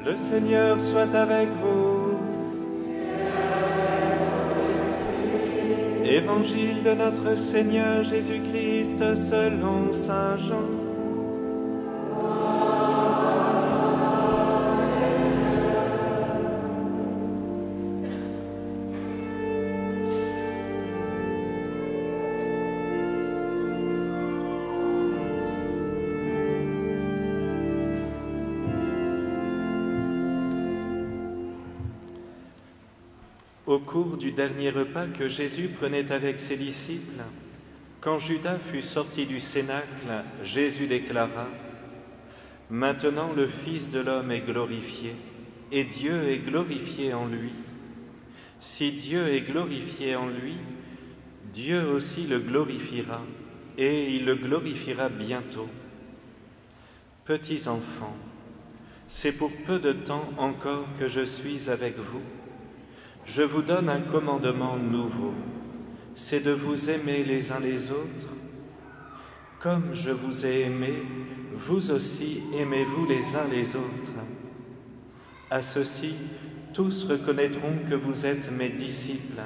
Le Seigneur soit avec vous. Évangile de notre Seigneur Jésus-Christ selon saint Jean. Au cours du dernier repas que Jésus prenait avec ses disciples, quand Judas fut sorti du cénacle, Jésus déclara : « Maintenant le Fils de l'homme est glorifié, et Dieu est glorifié en lui. Si Dieu est glorifié en lui, Dieu aussi le glorifiera, et il le glorifiera bientôt. Petits enfants, c'est pour peu de temps encore que je suis avec vous. Je vous donne un commandement nouveau, c'est de vous aimer les uns les autres. Comme je vous ai aimé, vous aussi aimez-vous les uns les autres. À ceci, tous reconnaîtront que vous êtes mes disciples,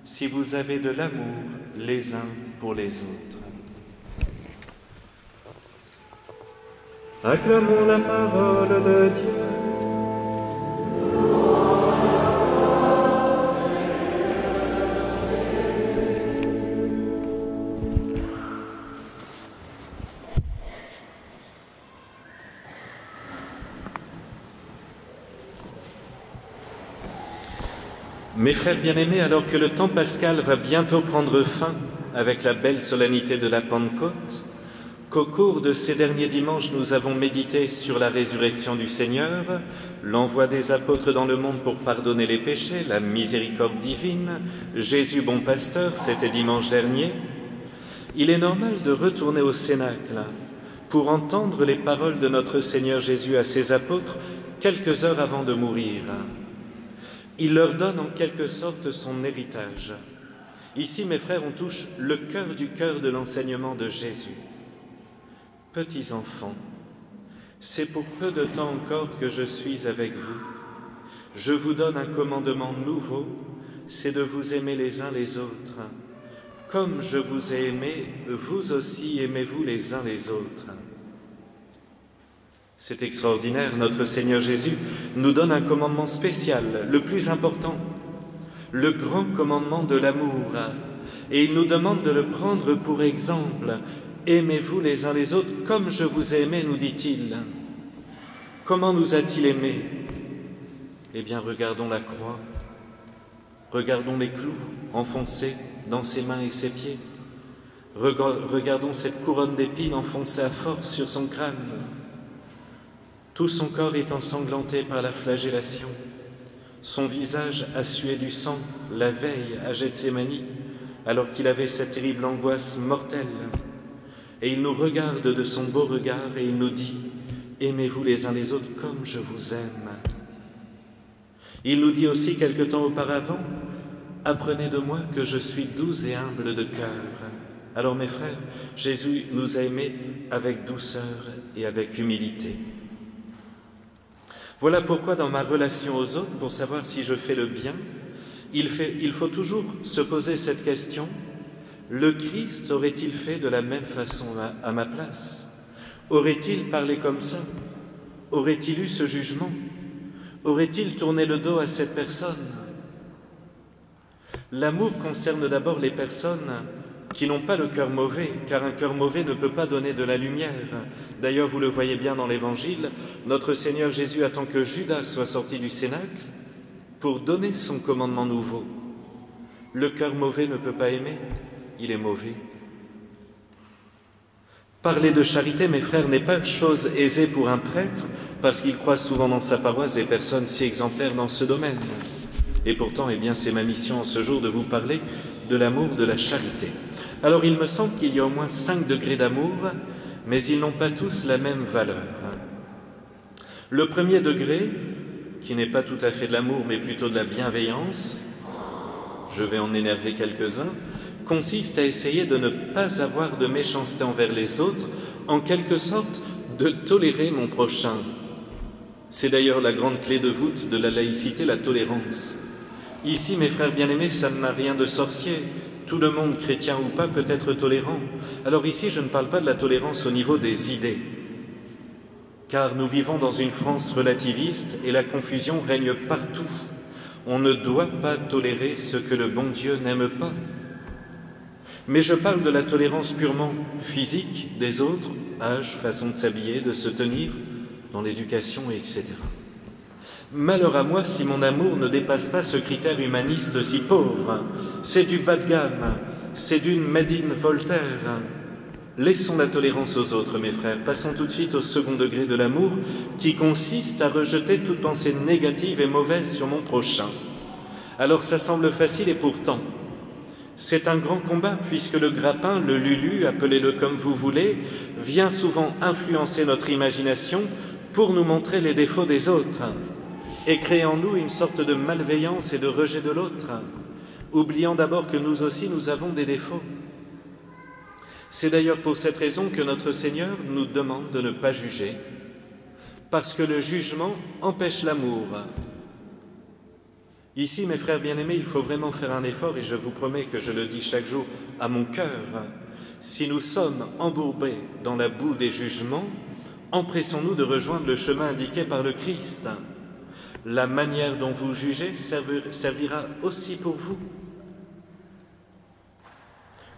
si vous avez de l'amour les uns pour les autres. » Acclamons la parole de Dieu. Mes frères bien-aimés, alors que le temps pascal va bientôt prendre fin avec la belle solennité de la Pentecôte, qu'au cours de ces derniers dimanches nous avons médité sur la résurrection du Seigneur, l'envoi des apôtres dans le monde pour pardonner les péchés, la miséricorde divine, Jésus bon pasteur, c'était dimanche dernier, il est normal de retourner au cénacle pour entendre les paroles de notre Seigneur Jésus à ses apôtres quelques heures avant de mourir. Il leur donne en quelque sorte son héritage. Ici, mes frères, on touche le cœur du cœur de l'enseignement de Jésus. Petits enfants, c'est pour peu de temps encore que je suis avec vous. Je vous donne un commandement nouveau, c'est de vous aimer les uns les autres. Comme je vous ai aimé, vous aussi aimez-vous les uns les autres. C'est extraordinaire, notre Seigneur Jésus nous donne un commandement spécial, le plus important, le grand commandement de l'amour. Et il nous demande de le prendre pour exemple. Aimez-vous les uns les autres comme je vous ai aimé, nous dit-il. Comment nous a-t-il aimés? Eh bien, regardons la croix, regardons les clous enfoncés dans ses mains et ses pieds, regardons cette couronne d'épines enfoncée à force sur son crâne. Tout son corps est ensanglanté par la flagellation. Son visage a sué du sang la veille à Gethsémani, alors qu'il avait cette terrible angoisse mortelle. Et il nous regarde de son beau regard et il nous dit « Aimez-vous les uns les autres comme je vous aime. » Il nous dit aussi quelque temps auparavant « Apprenez de moi que je suis doux et humble de cœur. » Alors mes frères, Jésus nous a aimés avec douceur et avec humilité. Voilà pourquoi dans ma relation aux autres, pour savoir si je fais le bien, il faut toujours se poser cette question: le Christ aurait-il fait de la même façon à ma place? Aurait-il parlé comme ça? Aurait-il eu ce jugement? Aurait-il tourné le dos à cette personne? L'amour concerne d'abord les personnes qui n'ont pas le cœur mauvais, car un cœur mauvais ne peut pas donner de la lumière. D'ailleurs, vous le voyez bien dans l'Évangile, notre Seigneur Jésus attend que Judas soit sorti du cénacle pour donner son commandement nouveau. Le cœur mauvais ne peut pas aimer, il est mauvais. Parler de charité, mes frères, n'est pas chose aisée pour un prêtre, parce qu'il croise souvent dans sa paroisse des personnes si exemplaires dans ce domaine. Et pourtant, eh bien, c'est ma mission en ce jour de vous parler de l'amour, de la charité. Alors il me semble qu'il y a au moins 5 degrés d'amour, mais ils n'ont pas tous la même valeur. Le premier degré, qui n'est pas tout à fait de l'amour, mais plutôt de la bienveillance, je vais en énerver quelques-uns, consiste à essayer de ne pas avoir de méchanceté envers les autres, en quelque sorte de tolérer mon prochain. C'est d'ailleurs la grande clé de voûte de la laïcité, la tolérance. Ici, mes frères bien-aimés, ça n'a rien de sorcier. Tout le monde, chrétien ou pas, peut être tolérant. Alors ici, je ne parle pas de la tolérance au niveau des idées, car nous vivons dans une France relativiste et la confusion règne partout. On ne doit pas tolérer ce que le bon Dieu n'aime pas. Mais je parle de la tolérance purement physique des autres, âge, façon de s'habiller, de se tenir, dans l'éducation, etc. Malheur à moi si mon amour ne dépasse pas ce critère humaniste si pauvre. C'est du bas de gamme, c'est d'une Made in Voltaire. Laissons la tolérance aux autres, mes frères. Passons tout de suite au second degré de l'amour, qui consiste à rejeter toute pensée négative et mauvaise sur mon prochain. Alors ça semble facile et pourtant, c'est un grand combat, puisque le grappin, le lulu, appelez-le comme vous voulez, vient souvent influencer notre imagination pour nous montrer les défauts des autres et créer en nous une sorte de malveillance et de rejet de l'autre, oubliant d'abord que nous aussi nous avons des défauts. C'est d'ailleurs pour cette raison que notre Seigneur nous demande de ne pas juger, parce que le jugement empêche l'amour. Ici, mes frères bien-aimés, il faut vraiment faire un effort, et je vous promets que je le dis chaque jour à mon cœur. Si nous sommes embourbés dans la boue des jugements, empressons-nous de rejoindre le chemin indiqué par le Christ. La manière dont vous jugez servira aussi pour vous.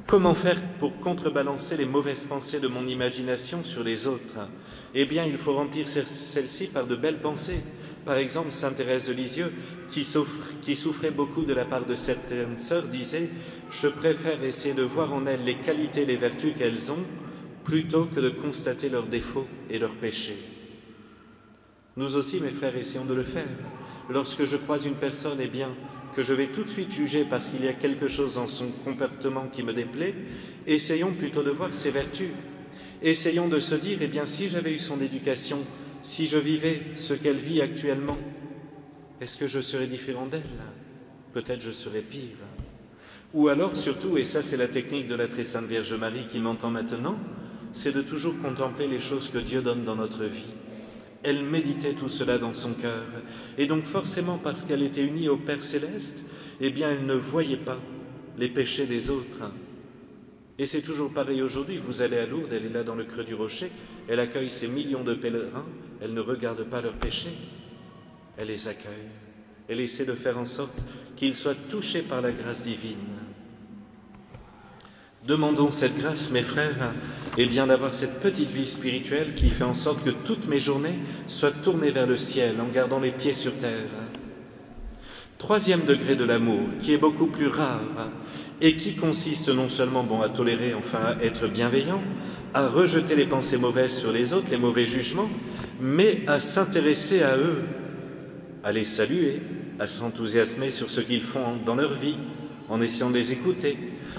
Comment faire pour contrebalancer les mauvaises pensées de mon imagination sur les autres? Eh bien, il faut remplir celles-ci par de belles pensées. Par exemple, sainte Thérèse de Lisieux, qui souffrait beaucoup de la part de certaines sœurs, disait « Je préfère essayer de voir en elles les qualités et les vertus qu'elles ont, plutôt que de constater leurs défauts et leurs péchés. » Nous aussi, mes frères, essayons de le faire. Lorsque je croise une personne, eh bien, que je vais tout de suite juger parce qu'il y a quelque chose dans son comportement qui me déplaît, essayons plutôt de voir ses vertus. Essayons de se dire, eh bien, si j'avais eu son éducation, si je vivais ce qu'elle vit actuellement, est-ce que je serais différent d'elle? Peut-être je serais pire. Ou alors, surtout, et ça c'est la technique de la très sainte Vierge Marie qui m'entend maintenant, c'est de toujours contempler les choses que Dieu donne dans notre vie. Elle méditait tout cela dans son cœur, et donc forcément parce qu'elle était unie au Père Céleste, eh bien elle ne voyait pas les péchés des autres. Et c'est toujours pareil aujourd'hui, vous allez à Lourdes, elle est là dans le creux du rocher, elle accueille ces millions de pèlerins, elle ne regarde pas leurs péchés, elle les accueille, elle essaie de faire en sorte qu'ils soient touchés par la grâce divine. Demandons cette grâce, mes frères, et bien d'avoir cette petite vie spirituelle qui fait en sorte que toutes mes journées soient tournées vers le ciel en gardant les pieds sur terre. Troisième degré de l'amour, qui est beaucoup plus rare et qui consiste non seulement à tolérer, enfin à être bienveillant, à rejeter les pensées mauvaises sur les autres, les mauvais jugements, mais à s'intéresser à eux, à les saluer, à s'enthousiasmer sur ce qu'ils font dans leur vie, en essayant de les écouter,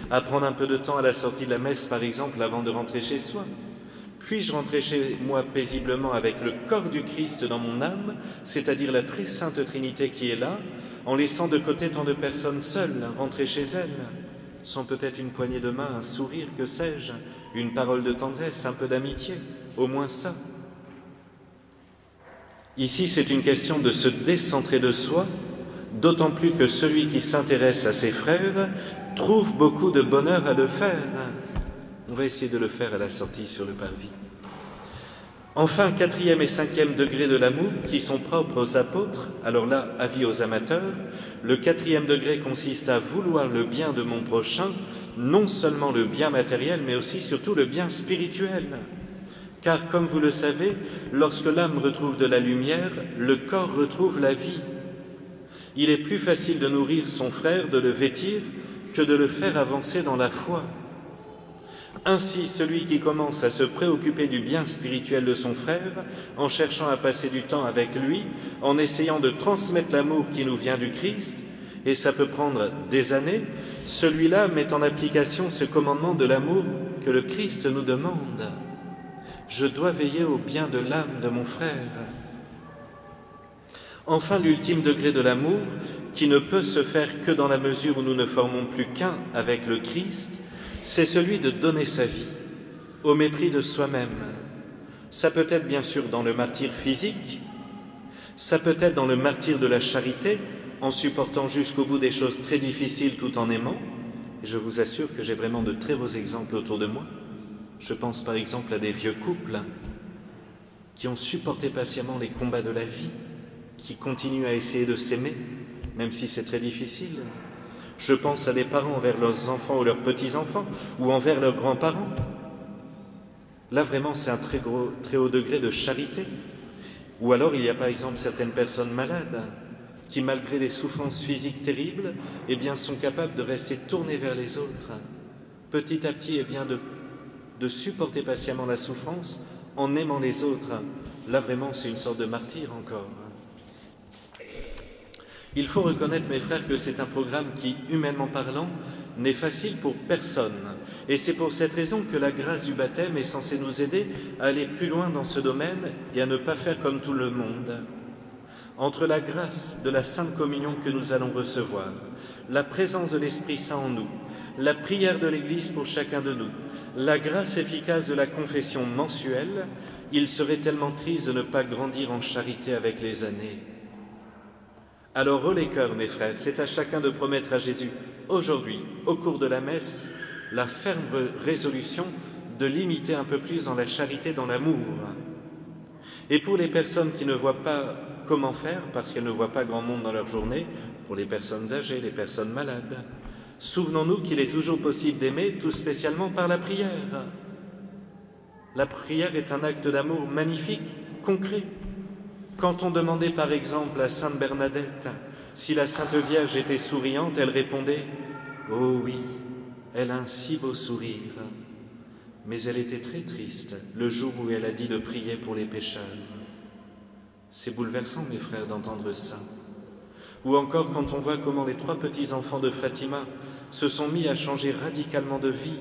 à prendre un peu de temps à la sortie de la messe, par exemple, avant de rentrer chez soi. Puis-je rentrer chez moi paisiblement avec le corps du Christ dans mon âme, c'est-à-dire la très sainte Trinité qui est là, en laissant de côté tant de personnes seules, rentrer chez elles, sans peut-être une poignée de main, un sourire, que sais-je, une parole de tendresse, un peu d'amitié, au moins ça. Ici, c'est une question de se décentrer de soi, d'autant plus que celui qui s'intéresse à ses frères trouve beaucoup de bonheur à le faire. On va essayer de le faire à la sortie sur le parvis. Enfin, quatrième et cinquième degré de l'amour qui sont propres aux apôtres. Alors là, avis aux amateurs, le quatrième degré consiste à vouloir le bien de mon prochain, non seulement le bien matériel, mais aussi surtout le bien spirituel. Car comme vous le savez, lorsque l'âme retrouve de la lumière, le corps retrouve la vie. Il est plus facile de nourrir son frère, de le vêtir, que de le faire avancer dans la foi. Ainsi, celui qui commence à se préoccuper du bien spirituel de son frère, en cherchant à passer du temps avec lui, en essayant de transmettre l'amour qui nous vient du Christ, et ça peut prendre des années, celui-là met en application ce commandement de l'amour que le Christ nous demande. Je dois veiller au bien de l'âme de mon frère. Enfin, l'ultime degré de l'amour, qui ne peut se faire que dans la mesure où nous ne formons plus qu'un avec le Christ, c'est celui de donner sa vie, au mépris de soi-même. Ça peut être bien sûr dans le martyre physique, Ça peut être dans le martyre de la charité, en supportant jusqu'au bout des choses très difficiles tout en aimant. Et je vous assure que j'ai vraiment de très beaux exemples autour de moi. Je pense par exemple à des vieux couples qui ont supporté patiemment les combats de la vie, qui continuent à essayer de s'aimer, même si c'est très difficile. Je pense à des parents envers leurs enfants ou leurs petits-enfants, ou envers leurs grands-parents. Là, vraiment, c'est un très haut degré de charité. Ou alors, il y a par exemple certaines personnes malades qui, malgré les souffrances physiques terribles, eh bien, sont capables de rester tournées vers les autres, petit à petit, eh bien, de supporter patiemment la souffrance en aimant les autres. Là, vraiment, c'est une sorte de martyr encore. Il faut reconnaître, mes frères, que c'est un programme qui, humainement parlant, n'est facile pour personne. Et c'est pour cette raison que la grâce du baptême est censée nous aider à aller plus loin dans ce domaine et à ne pas faire comme tout le monde. Entre la grâce de la Sainte Communion que nous allons recevoir, la présence de l'Esprit Saint en nous, la prière de l'Église pour chacun de nous, la grâce efficace de la confession mensuelle, il serait tellement triste de ne pas grandir en charité avec les années. Alors, haut les cœurs, mes frères, c'est à chacun de promettre à Jésus, aujourd'hui, au cours de la messe, la ferme résolution de l'imiter un peu plus dans la charité, dans l'amour. Et pour les personnes qui ne voient pas comment faire, parce qu'elles ne voient pas grand monde dans leur journée, pour les personnes âgées, les personnes malades, souvenons-nous qu'il est toujours possible d'aimer, tout spécialement par la prière. La prière est un acte d'amour magnifique, concret. Quand on demandait par exemple à Sainte Bernadette si la Sainte Vierge était souriante, elle répondait « Oh oui, elle a un si beau sourire ». Mais elle était très triste le jour où elle a dit de prier pour les pécheurs. C'est bouleversant, mes frères, d'entendre ça. Ou encore quand on voit comment les 3 petits-enfants de Fatima se sont mis à changer radicalement de vie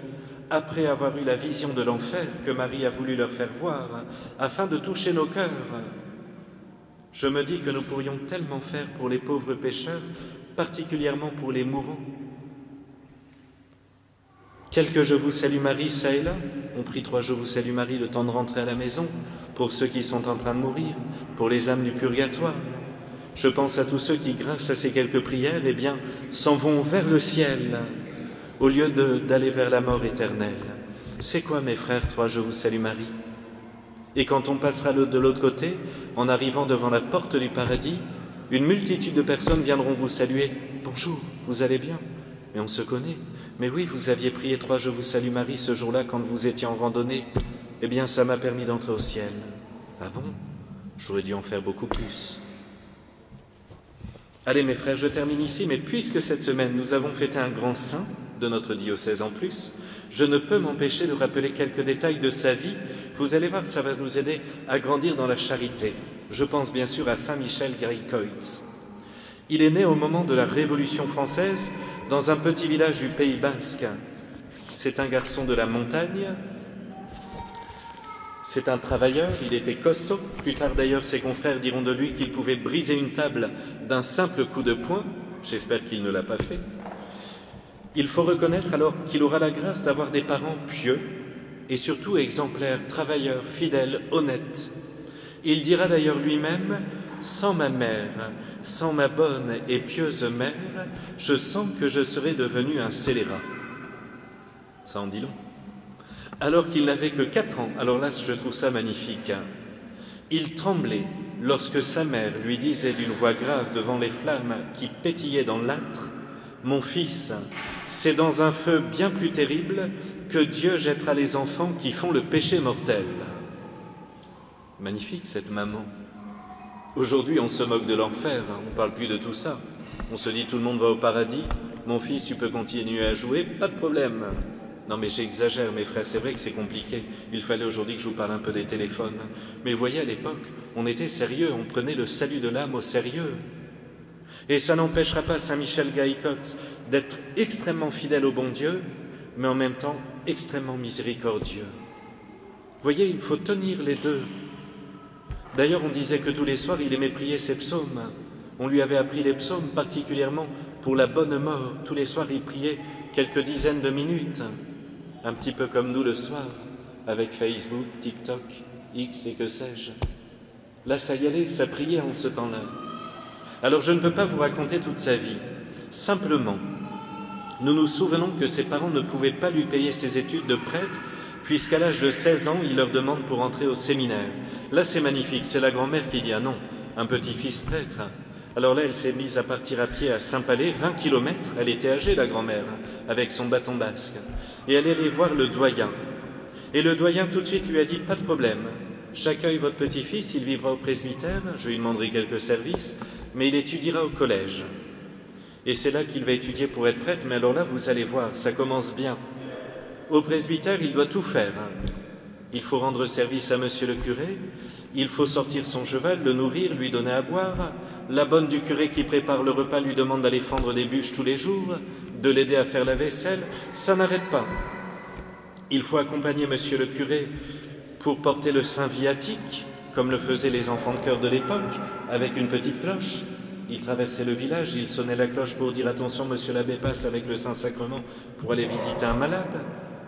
après avoir eu la vision de l'enfer que Marie a voulu leur faire voir, afin de toucher nos cœurs. Je me dis que nous pourrions tellement faire pour les pauvres pécheurs, particulièrement pour les mourants. Quelques Je vous salue Marie, ça et là. On prie 3 Je vous salue Marie le temps de rentrer à la maison, pour ceux qui sont en train de mourir, pour les âmes du purgatoire. Je pense à tous ceux qui, grâce à ces quelques prières, eh bien, s'en vont vers le ciel, au lieu d'aller vers la mort éternelle. C'est quoi, mes frères, 3 Je vous salue Marie? Et quand on passera de l'autre côté, en arrivant devant la porte du paradis, une multitude de personnes viendront vous saluer. « Bonjour, vous allez bien ?» Mais on se connaît. « Mais oui, vous aviez prié 3 Je vous salue Marie ce jour-là quand vous étiez en randonnée. Eh bien, ça m'a permis d'entrer au ciel. » Ah bon? J'aurais dû en faire beaucoup plus. Allez, mes frères, je termine ici, mais puisque cette semaine, nous avons fêté un grand saint de notre diocèse en plus, je ne peux m'empêcher de rappeler quelques détails de sa vie. Vous allez voir, ça va nous aider à grandir dans la charité. Je pense bien sûr à Saint Michel Graicoitz. Il est né au moment de la Révolution française dans un petit village du Pays Basque. C'est un garçon de la montagne. C'est un travailleur, il était costaud. Plus tard d'ailleurs, ses confrères diront de lui qu'il pouvait briser une table d'un simple coup de poing. J'espère qu'il ne l'a pas fait. Il faut reconnaître alors qu'il aura la grâce d'avoir des parents pieux et surtout exemplaires, travailleurs, fidèles, honnêtes. Il dira d'ailleurs lui-même « Sans ma mère, sans ma bonne et pieuse mère, je sens que je serais devenu un scélérat. » Ça en dit long. Alors qu'il n'avait que 4 ans, alors là je trouve ça magnifique, il tremblait lorsque sa mère lui disait d'une voix grave devant les flammes qui pétillaient dans l'âtre « Mon fils, c'est dans un feu bien plus terrible que Dieu jettera les enfants qui font le péché mortel. » Magnifique cette maman. Aujourd'hui on se moque de l'enfer, on ne parle plus de tout ça. On se dit tout le monde va au paradis, mon fils tu peux continuer à jouer, pas de problème. Non mais j'exagère mes frères, c'est vrai que c'est compliqué. Il fallait aujourd'hui que je vous parle un peu des téléphones. Mais vous voyez à l'époque, on était sérieux, on prenait le salut de l'âme au sérieux. Et ça n'empêchera pas Saint Michel Graicoitz d'être extrêmement fidèle au bon Dieu, mais en même temps extrêmement miséricordieux. Vous voyez, il faut tenir les deux. D'ailleurs, on disait que tous les soirs, il aimait prier ses psaumes. On lui avait appris les psaumes particulièrement pour la bonne mort. Tous les soirs, il priait quelques dizaines de minutes, un petit peu comme nous le soir, avec Facebook, TikTok, X et que sais-je. Là, ça y allait, ça priait en ce temps-là. Alors je ne peux pas vous raconter toute sa vie. Simplement, nous nous souvenons que ses parents ne pouvaient pas lui payer ses études de prêtre, puisqu'à l'âge de 16 ans, il leur demande pour entrer au séminaire. Là, c'est magnifique, c'est la grand-mère qui dit « Ah non, un petit-fils prêtre ». Alors là, elle s'est mise à partir à pied à Saint-Palais, 20 kilomètres, elle était âgée, la grand-mère, avec son bâton basque. Et elle allait voir le doyen. Et le doyen tout de suite lui a dit « Pas de problème, j'accueille votre petit-fils, il vivra au presbytère, je lui demanderai quelques services, mais il étudiera au collège. » Et c'est là qu'il va étudier pour être prêtre, mais alors là, vous allez voir, ça commence bien. Au presbytère, il doit tout faire. Il faut rendre service à monsieur le curé, il faut sortir son cheval, le nourrir, lui donner à boire. La bonne du curé qui prépare le repas lui demande d'aller fendre des bûches tous les jours, de l'aider à faire la vaisselle. Ça n'arrête pas. Il faut accompagner monsieur le curé pour porter le saint viatique, comme le faisaient les enfants de chœur de l'époque, avec une petite cloche. Il traversait le village, il sonnait la cloche pour dire « Attention, monsieur l'abbé passe avec le Saint-Sacrement pour aller visiter un malade ».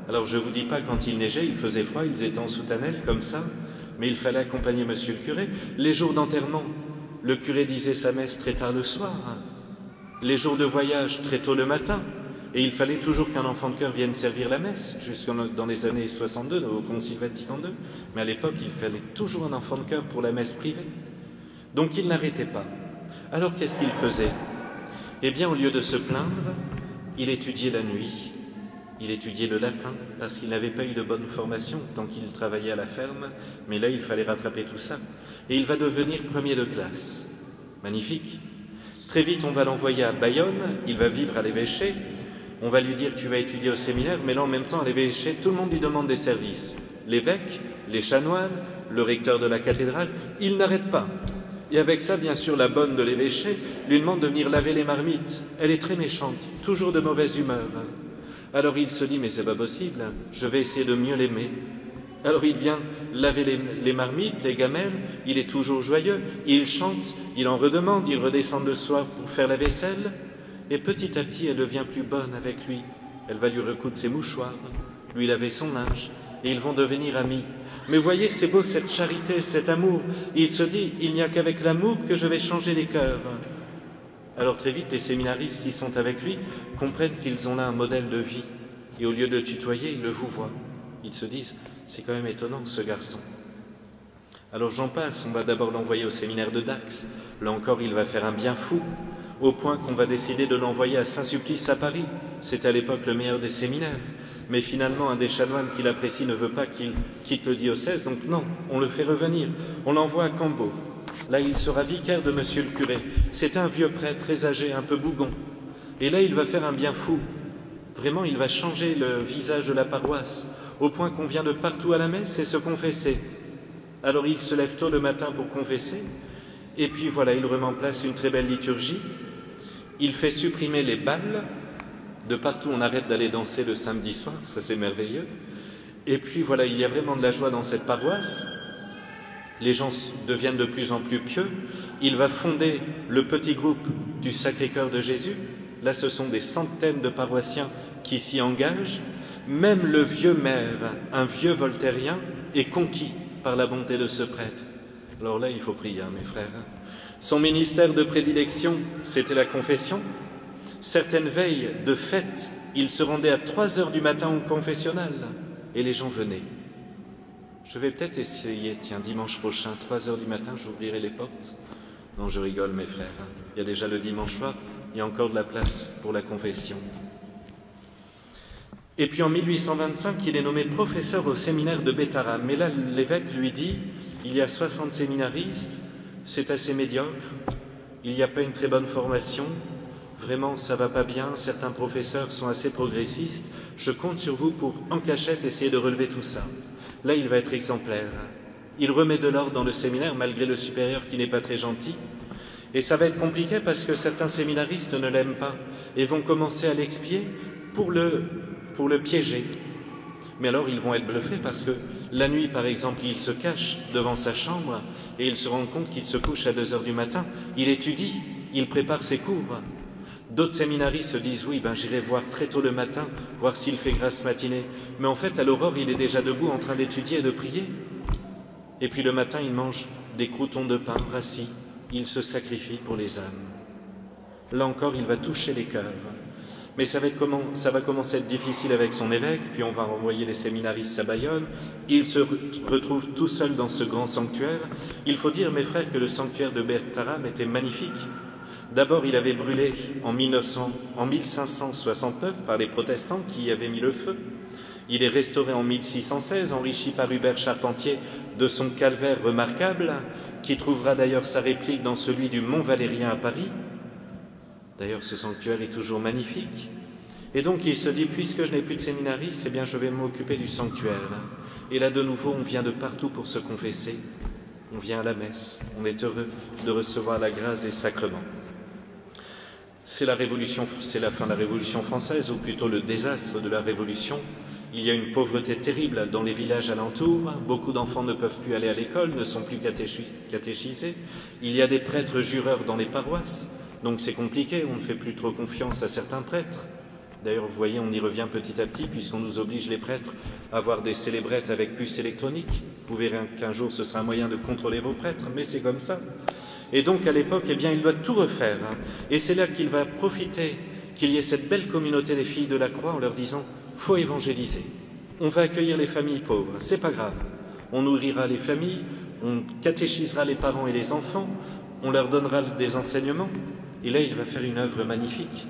Alors je ne vous dis pas, quand il neigeait, il faisait froid, ils étaient en soutanelle, comme ça, mais il fallait accompagner monsieur le curé. Les jours d'enterrement, le curé disait sa messe très tard le soir. Les jours de voyage, très tôt le matin. Et il fallait toujours qu'un enfant de chœur vienne servir la messe, jusque dans les années 62, au Concile Vatican II. Mais à l'époque, il fallait toujours un enfant de chœur pour la messe privée. Donc il n'arrêtait pas. Alors qu'est-ce qu'il faisait? Eh bien, au lieu de se plaindre, il étudiait la nuit. Il étudiait le latin, parce qu'il n'avait pas eu de bonne formation tant qu'il travaillait à la ferme, mais là, il fallait rattraper tout ça. Et il va devenir premier de classe. Magnifique. Très vite, on va l'envoyer à Bayonne, il va vivre à l'évêché. On va lui dire « tu vas étudier au séminaire », mais là, en même temps, à l'évêché, tout le monde lui demande des services. L'évêque, les chanoines, le recteur de la cathédrale, il n'arrête pas. Et avec ça, bien sûr, la bonne de l'évêché lui demande de venir laver les marmites. Elle est très méchante, toujours de mauvaise humeur. Alors il se dit, mais c'est pas possible, je vais essayer de mieux l'aimer. Alors il vient laver les marmites, les gamelles, il est toujours joyeux, il chante, il en redemande, il redescend le soir pour faire la vaisselle, et petit à petit elle devient plus bonne avec lui. Elle va lui recoudre ses mouchoirs, lui laver son linge, et ils vont devenir amis. Mais voyez, c'est beau cette charité, cet amour. Il se dit, il n'y a qu'avec l'amour que je vais changer les cœurs. Alors très vite, les séminaristes qui sont avec lui comprennent qu'ils ont là un modèle de vie. Et au lieu de le tutoyer, ils le vouvoient. Ils se disent, c'est quand même étonnant ce garçon. Alors j'en passe, on va d'abord l'envoyer au séminaire de Dax. Là encore, il va faire un bien fou, au point qu'on va décider de l'envoyer à Saint-Sulpice à Paris. C'est à l'époque le meilleur des séminaires. Mais finalement, un des chanoines qui l'apprécie ne veut pas qu'il quitte le diocèse, donc non, on le fait revenir. On l'envoie à Cambo. Là, il sera vicaire de monsieur le curé. C'est un vieux prêtre très âgé, un peu bougon. Et là, il va faire un bien fou. Vraiment, il va changer le visage de la paroisse, au point qu'on vient de partout à la messe et se confesser. Alors, il se lève tôt le matin pour confesser, et puis voilà, il remet en place une très belle liturgie. Il fait supprimer les bals. De partout, on arrête d'aller danser le samedi soir, ça c'est merveilleux. Et puis voilà, il y a vraiment de la joie dans cette paroisse. Les gens deviennent de plus en plus pieux. Il va fonder le petit groupe du Sacré-Cœur de Jésus. Là, ce sont des centaines de paroissiens qui s'y engagent. Même le vieux maire, un vieux voltairien, est conquis par la bonté de ce prêtre. Alors là, il faut prier, hein, mes frères. Son ministère de prédilection, c'était la confession. Certaines veilles de fête, il se rendait à 3 heures du matin au confessionnal et les gens venaient. Je vais peut-être essayer, tiens, dimanche prochain, 3 heures du matin, j'ouvrirai les portes. Non, je rigole, mes frères. Il y a déjà le dimanche soir, il y a encore de la place pour la confession. Et puis en 1825, il est nommé professeur au séminaire de Bétara. Mais là, l'évêque lui dit, il y a 60 séminaristes, c'est assez médiocre, il n'y a pas une très bonne formation, vraiment ça va pas bien, certains professeurs sont assez progressistes, je compte sur vous pour, en cachette, essayer de relever tout ça. Là, il va être exemplaire. Il remet de l'ordre dans le séminaire, malgré le supérieur qui n'est pas très gentil. Et ça va être compliqué parce que certains séminaristes ne l'aiment pas et vont commencer à l'expier pour le piéger. Mais alors, ils vont être bluffés parce que la nuit, par exemple, il se cache devant sa chambre et il se rend compte qu'il se couche à 2 heures du matin. Il étudie, il prépare ses cours. D'autres séminaristes se disent « oui, j'irai voir très tôt le matin, voir s'il fait grasse matinée ». Mais en fait, à l'aurore, il est déjà debout en train d'étudier et de prier. Et puis le matin, il mange des croûtons de pain rassis, il se sacrifie pour les âmes. Là encore, il va toucher les cœurs. Mais ça va commencer à être difficile avec son évêque, puis on va renvoyer les séminaristes à Bayonne. Il se retrouve tout seul dans ce grand sanctuaire. Il faut dire, mes frères, que le sanctuaire de Bertharam était magnifique. D'abord, il avait brûlé en 1569 par les protestants qui y avaient mis le feu. Il est restauré en 1616, enrichi par Hubert Charpentier de son calvaire remarquable, qui trouvera d'ailleurs sa réplique dans celui du Mont Valérien à Paris. D'ailleurs, ce sanctuaire est toujours magnifique. Et donc, il se dit, puisque je n'ai plus de séminaristes, eh bien, je vais m'occuper du sanctuaire. Et là, de nouveau, on vient de partout pour se confesser. On vient à la messe. On est heureux de recevoir la grâce des sacrements. C'est la Révolution, c'est la fin de la Révolution française, ou plutôt le désastre de la Révolution. Il y a une pauvreté terrible dans les villages alentours. Beaucoup d'enfants ne peuvent plus aller à l'école, ne sont plus catéchisés. Il y a des prêtres jureurs dans les paroisses. Donc c'est compliqué, on ne fait plus trop confiance à certains prêtres. D'ailleurs, vous voyez, on y revient petit à petit, puisqu'on nous oblige, les prêtres, à avoir des célébrettes avec puce électronique. Vous verrez qu'un jour, ce sera un moyen de contrôler vos prêtres, mais c'est comme ça. Et donc, à l'époque, eh bien, il doit tout refaire. Et c'est là qu'il va profiter qu'il y ait cette belle communauté des filles de la Croix en leur disant « faut évangéliser. On va accueillir les familles pauvres, c'est pas grave. On nourrira les familles, on catéchisera les parents et les enfants, on leur donnera des enseignements. » Et là, il va faire une œuvre magnifique,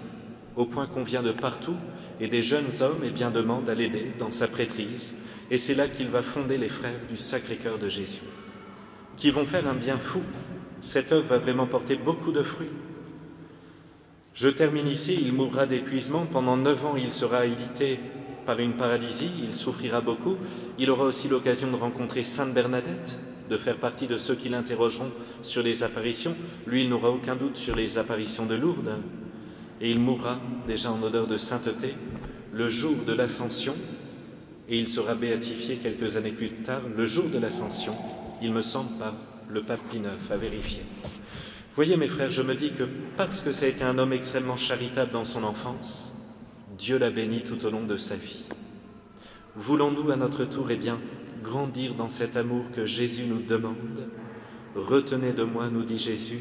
au point qu'on vient de partout, et des jeunes hommes bien, demandent à l'aider dans sa prêtrise. Et c'est là qu'il va fonder les frères du Sacré-Cœur de Jésus, qui vont faire un bien fou. Cette œuvre va vraiment porter beaucoup de fruits. Je termine ici, il mourra d'épuisement. Pendant 9 ans, il sera alité par une paralysie, il souffrira beaucoup. Il aura aussi l'occasion de rencontrer Sainte Bernadette, de faire partie de ceux qui l'interrogeront sur les apparitions. Lui, il n'aura aucun doute sur les apparitions de Lourdes. Et il mourra déjà en odeur de sainteté le jour de l'Ascension. Et il sera béatifié quelques années plus tard, le jour de l'Ascension, il me semble, par le pape Pie IX, à vérifier. Vous voyez, mes frères, je me dis que parce que ça a été un homme extrêmement charitable dans son enfance, Dieu l'a béni tout au long de sa vie. Voulons-nous à notre tour, bien, grandir dans cet amour que Jésus nous demande? Retenez de moi, nous dit Jésus,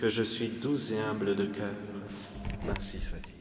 que je suis doux et humble de cœur. Ainsi soit-il.